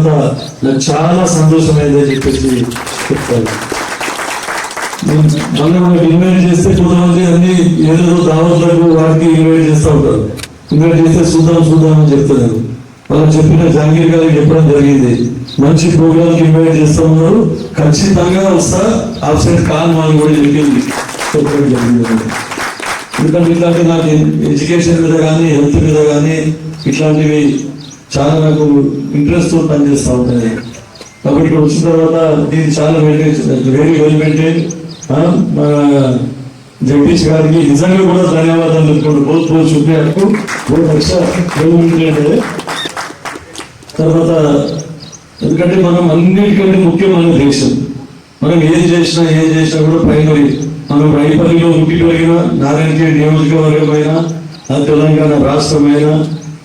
తర్వాత నాకు చాలా సంతోషమైందని చెప్పేసి చెప్తాను. మనం ఇన్వైట్ చేస్తే కొంతమంది అన్ని ఏదో దావత్లకు వాటికి ఇన్వైట్ చేస్తూ ఉంటారు. ఇన్వైట్ చేస్తే చూద్దాం అని చెప్తున్నారు. మనం చెప్పిన జహాంగీర్ గారికి చెప్పడం జరిగింది, మంచి ప్రోగ్రామ్కి ఇన్వైట్ చేస్తూ ఉన్నారు, ఖచ్చితంగా వస్తా, ఆబ్సెంట్ కాను అని కూడా చెప్పింది చెప్పడం జరిగింది. ఎందుకంటే ఇట్లాంటి నాకు ఎడ్యుకేషన్ మీద కానీ హెల్త్ మీద కానీ ఇట్లాంటివి చాలా నాకు ఇంట్రెస్ట్ తో పనిచేస్తూ ఉంటాయి. కాబట్టి ఇక్కడ వచ్చిన తర్వాత దీన్ని చాలా వెరీ వెల్ మెయింటైన్. మన జగదీష్ గారికి నిజంగా కూడా ధన్యవాదాలు చెప్పుకోండి. बहुत शुक्रिया आपको, बहुत अच्छा वेल मेंटेन्ड है. తర్వాత ఎందుకంటే మనం అన్నిటికంటే ముఖ్యమైన దేశం, మనం ఏది చేసినా కూడా ప్రైమరీ మనం రైపల్లిలో పుట్టి పెరిగిన నారాయణఖేడ్ నియోజకవర్గమైనా తెలంగాణ రాష్ట్రమైనా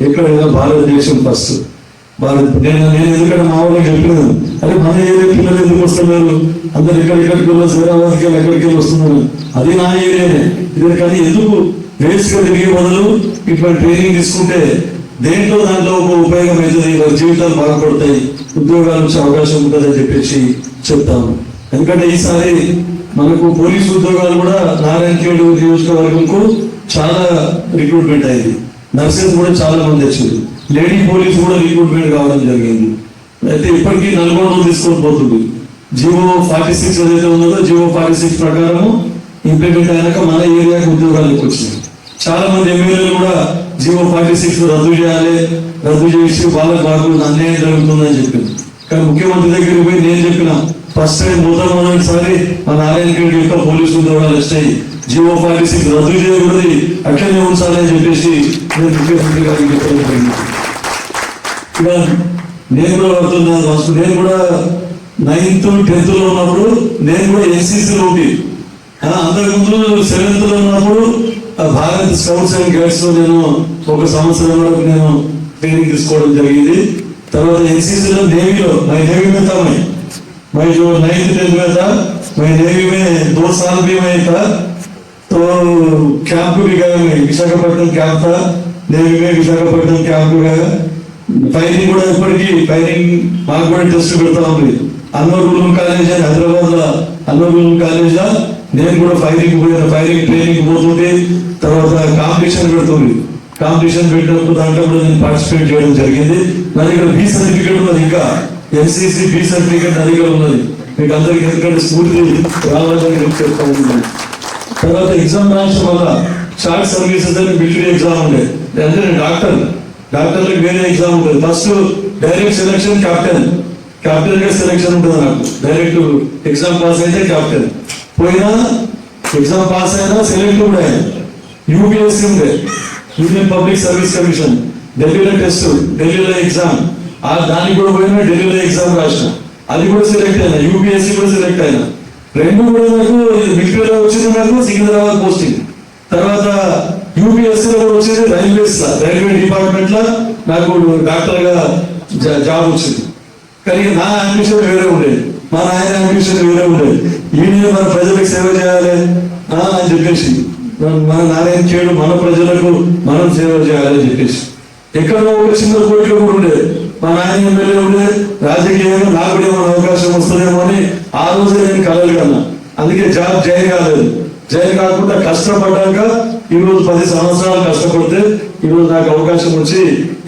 ఎక్కడైనా భారతదేశం ఫస్ట్. నేను ఎందుకంటే మా వాళ్ళకి చెప్పినాను, అరే మన ఏరియా పిల్లలు ఎందుకు వస్తున్నారు, అందరు ఎక్కడికి హైదరాబాద్కి ఎక్కడికి వస్తున్నారు, అది నా ఏరియానే ఇది. కానీ ఎందుకు వేస్ట్గా తిరిగే బదులు ఇటువంటి ట్రైనింగ్ తీసుకుంటే దాంట్లో ఒక ఉపయోగం అవుతుంది, వాళ్ళ జీవితాలు బాగుపడతాయి, ఉద్యోగాలు వచ్చే అవకాశం ఉంటుందని చెప్పేసి చెప్తాము. ఎందుకంటే ఈసారి మనకు పోలీసు ఉద్యోగాలు కూడా నారాయణఖేడ్ నియోజకవర్గంకు చాలా రిక్రూట్మెంట్ అయింది. నర్సెస్ కూడా చాలా మంది వచ్చింది, లేడీ పోలీసు కూడా రిక్రూట్మెంట్ కావడం జరిగింది. అయితే ఇప్పటికీ నల్గొండలో తీసుకొని పోతుంది. జీవో 46 ఏదైతే ఉన్నదో జీవో 46 ప్రకారం ఇంప్లిమెంట్ అయినాక మన ఏరియాకి ఉద్యోగాలకు వచ్చింది. చాలా మంది ఎమ్మెల్యేలు కూడా జీవో 46 రద్దు చేయాలి, రద్దు చేసి వాళ్ళకి మాకు అన్యాయం జరుగుతుందని చెప్పింది. కానీ ముఖ్యమంత్రి దగ్గరికి పోయి నేను చెప్పిన, ఫస్ట్ టైం మొదటిసారి మన నారాయణఖేడ్ యొక్క పోలీసు ఉద్యోగాలు వస్తాయి, జీవో 46 రద్దు చేయకూడదు, అట్లనే ఉంచాలని చెప్పేసి నేను ముఖ్యమంత్రి గారికి చెప్పడం జరిగింది. ఇలా నేను కూడా పడుతున్నాను. నేను కూడా 9th 10th లో ఉన్నప్పుడు నేను కూడా ఎన్సీసీలో ఉండి, అంతకుముందు 7th లో ఉన్నప్పుడు భారత్ స్కౌట్స్ అండ్ గైడ్స్ లో నేను 1 సంవత్సరం వరకు నేను ట్రైనింగ్ తీసుకోవడం జరిగింది. తర్వాత ఎన్సీసీలో నేవీలో నేవీ में था मैं जो 9th 10th में था, मैं नेवी में 2 साल भी मैं था. तो कैंप भी गया, मैं विशाखापट्टनम कैंप था, नेवी में विशाखापट्टनम कैंप गया. ఫైరింగ్ కూడా ఇప్పటికీ ఫైరింగ్ మాకు కూడా టెస్ట్ పెడతా ఉంది. అన్నూర్ ఉలూమ్ కాలేజ్ అని హైదరాబాద్ లో అన్నూర్ ఉలూమ్ కాలేజ్ లో నేను కూడా ఫైరింగ్ ట్రైనింగ్ పోతుంది. తర్వాత కాంపిటీషన్ పెడుతుంది, కాంపిటీషన్ పెట్టినప్పుడు దాంట్లో కూడా నేను పార్టిసిపేట్ చేయడం జరిగింది. నా దగ్గర బి సర్టిఫికేట్ ఉన్నది, ఇంకా ఎన్సీసీ బి సర్టిఫికేట్ నా దగ్గర ఉన్నది. మీకు అందరికి ఎందుకంటే స్ఫూర్తి రావాలని చెప్తా ఉన్నాను. తర్వాత ఎగ్జామ్ రాసిన వల్ల షార్ట్ సర్వీసెస్ అని మిలిటరీ ఎగ్జామ్ ఉండే, అంటే నేను డాక్టర్లకు వేరే ఎగ్జామ్ ఉంటుంది. ఫస్ట్ డైరెక్ట్ సెలక్షన్ క్యాప్టెన్ గా సెలక్షన్ ఉంటుంది. నాకు డైరెక్ట్ ఎగ్జామ్ పాస్ అయితే క్యాప్టెన్, పోయినా ఎగ్జామ్ పాస్ అయినా సెలెక్ట్ కూడా అయినా. యూపీఎస్సీ ఉండే, యూనియన్ పబ్లిక్ సర్వీస్ కమిషన్, ఢిల్లీలో టెస్ట్, ఢిల్లీలో ఎగ్జామ్, దానికి కూడా పోయినా ఢిల్లీలో ఎగ్జామ్ రాసిన, అది కూడా సెలెక్ట్ అయినా. యూపీఎస్సీ కూడా సెలెక్ట్ అయినా. రెండు కూడా నాకు మిలిటరీలో వచ్చింది, నాకు సికింద్రాబాద్ పోస్టింగ్. తర్వాత యూపీఎస్సీలో కూడా వచ్చేది రైల్వే డిపార్ట్మెంట్ లో నాకు డాక్టర్ గా జాబ్ వచ్చింది. కానీ నా అంబిషన్ వేరే ఉండేది, మా నాయన అంబిషన్ వేరే ఉండేది. ఈయన మన ప్రజలకు సేవ చేయాలి అని చెప్పేసి, మన నారాయణఖేడ్ మన ప్రజలకు మనం సేవ చేయాలని చెప్పేసి ఎక్కడో ఒక చిన్న కోరిక కూడా ఉండేది. మా నాయన ఎమ్మెల్యే ఉండే, రాజకీయంగా నాకు కూడా ఏమైనా అవకాశం వస్తుందేమో అని ఆ రోజే నేను కలలు కన్నా. అందుకే జాబ్ జాయిన్ కాలేదు. జాయిన్ కాకుండా కష్టపడ్డాక ఈరోజు 10 సంవత్సరాలు కష్టపడితే ఈరోజు నాకు అవకాశం వచ్చి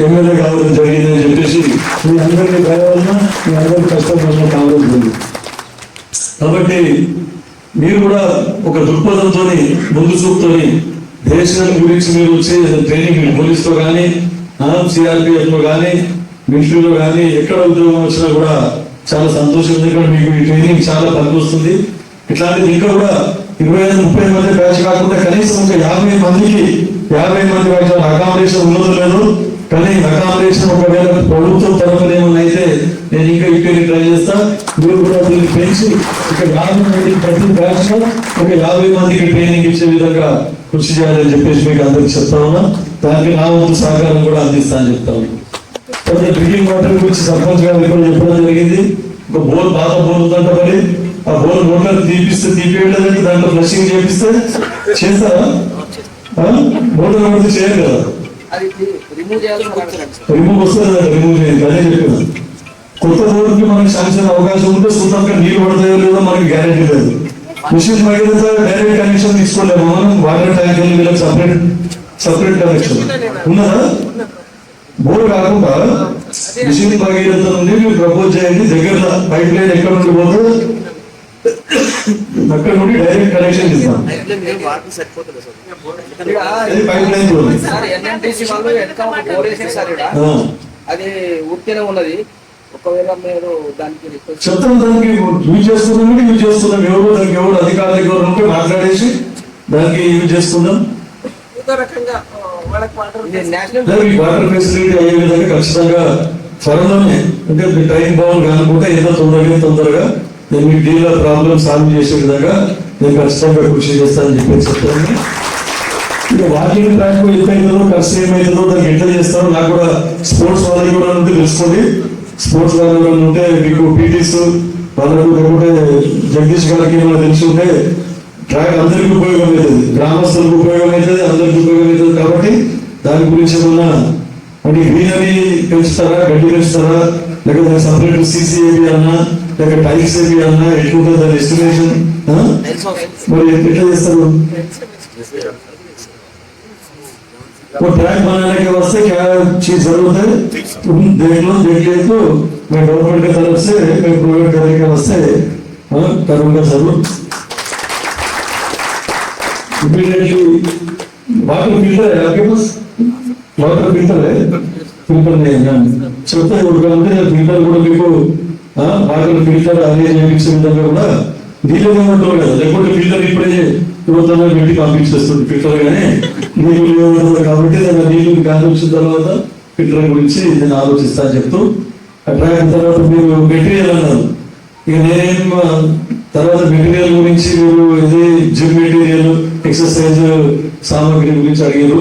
ఎమ్మెల్యే కావడం జరిగిందని చెప్పేసి మీ అందరికీ కావాలన్నా మీ అందరికీ కష్టపడినా కావాలి. కాబట్టి మీరు కూడా ఒక దృక్పథంతో ముందు చూపుతో దేశం గురించి మీరు వచ్చే ట్రైనింగ్ పోలీసులో కానీ సిఆర్పిఎఫ్ లో కానీ మిలిటరీలో కానీ ఎక్కడ ఉద్యోగం వచ్చినా కూడా చాలా సంతోషం. ఎందుకంటే మీకు ఈ ట్రైనింగ్ చాలా పనికి వస్తుంది. ఇట్లాంటిది ఇంకా కూడా 25-30 మంది బ్యాచ్ కాకుండా కనీసం ఒక 50 మందికి బ్యాచ్ అకామిడేషన్ ఉన్నదో లేదు. కానీ అకామిడేషన్ ఒకవేళ ప్రభుత్వం తరఫున ఏమన్నా అయితే నేను ఇంకా ఇక్కడ ట్రై చేస్తా. మీరు కూడా దీన్ని పెంచి ఇక్కడ 50 మందికి ప్రతి బ్యాచ్ లో ఒక 50 మందికి ట్రైనింగ్ ఇచ్చే విధంగా కృషి చేయాలని చెప్పేసి మీకు అందరికి చెప్తా ఉన్నా. దానికి నా వంతు సహకారం కూడా అందిస్తా అని చెప్తా ఉన్నా. తర్వాత డ్రింకింగ్ వాటర్ గురించి సర్పంచ్ గారు కూడా చెప్పడం జరిగింది. ఒక బోర్ బాగా బోర్ ఉందంట, మరి ఆ బోర్ బోర్లో తీపివేయడానికి దాంట్లో ఫ్లషింగ్ చేపిస్తే చేస్తారా? బోర్డు పడితే చేయాలి కదా, రిమూవ్ వస్తుంది కదా, రిమూవ్ చేయండి అదే చెప్పిన. కొత్త బోర్డుకి మనకి శాంక్షన్ అవకాశం ఉంటే సుతంగా నీళ్ళు పడతాయో లేదో మనకి గ్యారెంటీ లేదు. మిషన్ మగిలితే డైరెక్ట్ కనెక్షన్ తీసుకోలేము మనం. వాటర్ ట్యాంక్ వీళ్ళకి సపరేట్ కనెక్షన్ ఉన్నదా? బోర్డు కాకుండా మిషన్ భగీరథ నుండి మీరు ప్రపోజ్ చేయండి. దగ్గర పైప్ లైన్ ఎక్కడ నుండి పోతే అక్కడ నుండి డైరెక్ట్ కనెక్షన్ ఇస్తాం. పైప్ లైన్ అది ఉట్టినే ఉన్నది. ఒకవేళ మీరు దానికి చెప్తాం, దానికి యూజ్ చేస్తున్నాం. ఎవరు దానికి ఎవరు అధికారులు ఎవరు ఉంటే మాట్లాడేసి దానికి యూజ్ చేసుకుందాం. వాటర్ ఫెసిలిటీ అయ్యే విధంగా ఖచ్చితంగా త్వరలోనే, అంటే మీ టైం బాగుంది కానుకుంటే ఏదో తొందరగా నేను మీ డీల్ ప్రాబ్లమ్ సాల్వ్ చేసే విధంగా నేను ఖచ్చితంగా కృషి చేస్తానని చెప్పి చెప్తాను. ఇక వాకింగ్ ట్రాక్ ఎంత అవుతుందో ఖర్చు ఏమవుతుందో దానికి ఎట్లా చేస్తారో నాకు కూడా స్పోర్ట్స్ వాళ్ళకి కూడా ఉంటే తెలుసుకోండి. స్పోర్ట్స్ వాళ్ళు ఉంటే మీకు పీటీస్ వాళ్ళకు లేకుంటే జగదీష్ గారికి ఏమైనా తెలిసి ఉంటే ట్రాక్ అందరికీ ఉపయోగం అవుతుంది, గ్రామస్తులకు ఉపయోగం అవుతుంది, అందరికి ఉపయోగం అవుతుంది. కాబట్టి దాని గురించి ఏమన్నా అంటే గ్రీనరీ పెంచుతారా, గడ్డి పెంచుతారా, లేకపోతే సపరేట్ సిసిఏబి అన్నా లేక టైల్స్ ఏబి అన్నా ఎట్లుంటుంది దాని ఎస్టిమేషన్ మరి ఎట్లా చేస్తారు? वो ट्रैक बनाने के वास्ते क्या चीज जरूरत है देख लो, देख लिए तो मैं गवर्नमेंट की तरफ से मैं प्रोवाइड करने के वास्ते करूंगा जरूर. इमीडिएटली वाटर फिल्टर है आपके पास? वाटर फिल्टर है? फिल्टर नहीं है చెప్తే ఉడకంటే ఫిల్టర్ కూడా మీకు వాటర్ ఫిల్టర్ అరేంజ్ చేయించే విధంగా కూడా నీళ్ళు ఏమంటారు కదా, లేకపోతే ఫిల్టర్ ఇప్పుడే యువతలో పెట్టి పంపించేస్తుంది ఫిల్టర్ గానే నీళ్ళు ఏమంటారు. కాబట్టి నీళ్ళు గాలి వచ్చిన తర్వాత ఫిల్టర్ గురించి నేను ఆలోచిస్తాను చెప్తూ అట్లా తర్వాత మీరు మెటీరియల్ అన్నారు. ఇక నేనేం తర్వాత మెటీరియల్ గురించి మీరు ఇది జిమ్ మెటీరియల్ ఎక్సర్సైజ్ సామాగ్రి గురించి అడిగారు.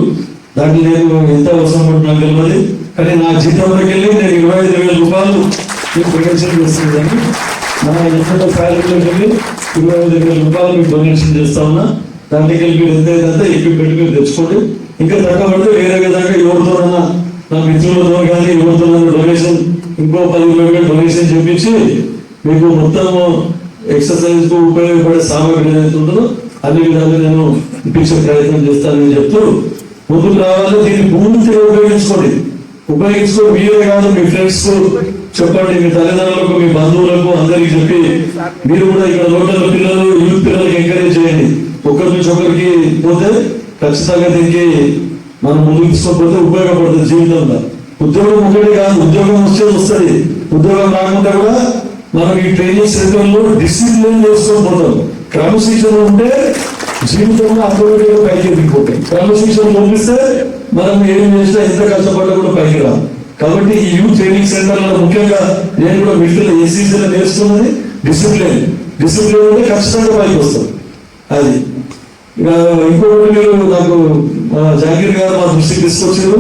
దాంట్లో నేను ఎంత అవసరం పడుతున్నాను తెలియదు, కానీ నా జీతంలోకి వెళ్ళి నేను 25,000 రూపాయలు మీకు డొనేషన్ చేస్తుందని నా ఎంత శాలరీలోకి వెళ్ళి 25,000 రూపాయలు మీకు డొనేషన్ చేస్తా ఉన్నా. దాంట్లోకి వెళ్ళి మీరు ఎంతైతే ఎక్విప్మెంట్ మీరు తెచ్చుకోండి. ఇంకా తక్కువ పడితే వేరే విధంగా ఎవరితోనన్నా నా మిత్రులతో కానీ ఎవరితో డొనేషన్ ఇంకో 10,000 డొనేషన్ చేపించి మీకు మొత్తం ఎక్సర్సైజ్ కు ఉపయోగపడే సామాగ్రి ఏదైతే ఉంటుందో అన్ని విధాలుగా నేను ఇప్పించే ప్రయత్నం చేస్తానని చెప్తూ ముందుకు రావాలి. దీన్ని పూర్తిగా ఉపయోగించుకోండి. మీరే కాదు మీ ఫ్రెండ్స్ చెప్పండి, మీ తల్లిదండ్రులకు, మీ బంధువులకు అందరికి చెప్పి మీరు కూడా ఇక్కడ లోకల్ పిల్లలు యూత్ పిల్లలకి ఎంకరేజ్ చేయండి. ఒకరి నుంచి ఒకరికి పోతే ఖచ్చితంగా దీనికి మనం ముందుకు తీసుకోకపోతే ఉపయోగపడుతుంది జీవితంలో. ఉద్యోగం ఒకటి కాదు, ఉద్యోగం వస్తుంది. ఉద్యోగం రాకుండా కూడా మనం ఈ ట్రైనింగ్ సెంటర్లో డిసిప్లిన్ చేసుకొని పోతాం. క్రమశిక్షణ ఉంటే జీవితంలో ఆటోమేటిక్గా పైకి ఎదిగిపోతాయి. క్రమశిక్షణ పంపిస్తే మనం ఏం చేసినా ఎంత కష్టపడ్డా కూడా పైకి రాం. కాబట్టి ఈ యూత్ ట్రైనింగ్ సెంటర్లో ముఖ్యంగా నేను కూడా మిడిల్ ఏసీసీలో నేర్చుకున్నది డిసిప్లిన్ ఉంటే ఖచ్చితంగా పైకి వస్తాం. అది ఇంకొకటి మీరు నాకు జాగీర్ గారు మా దృష్టికి తీసుకొచ్చారు.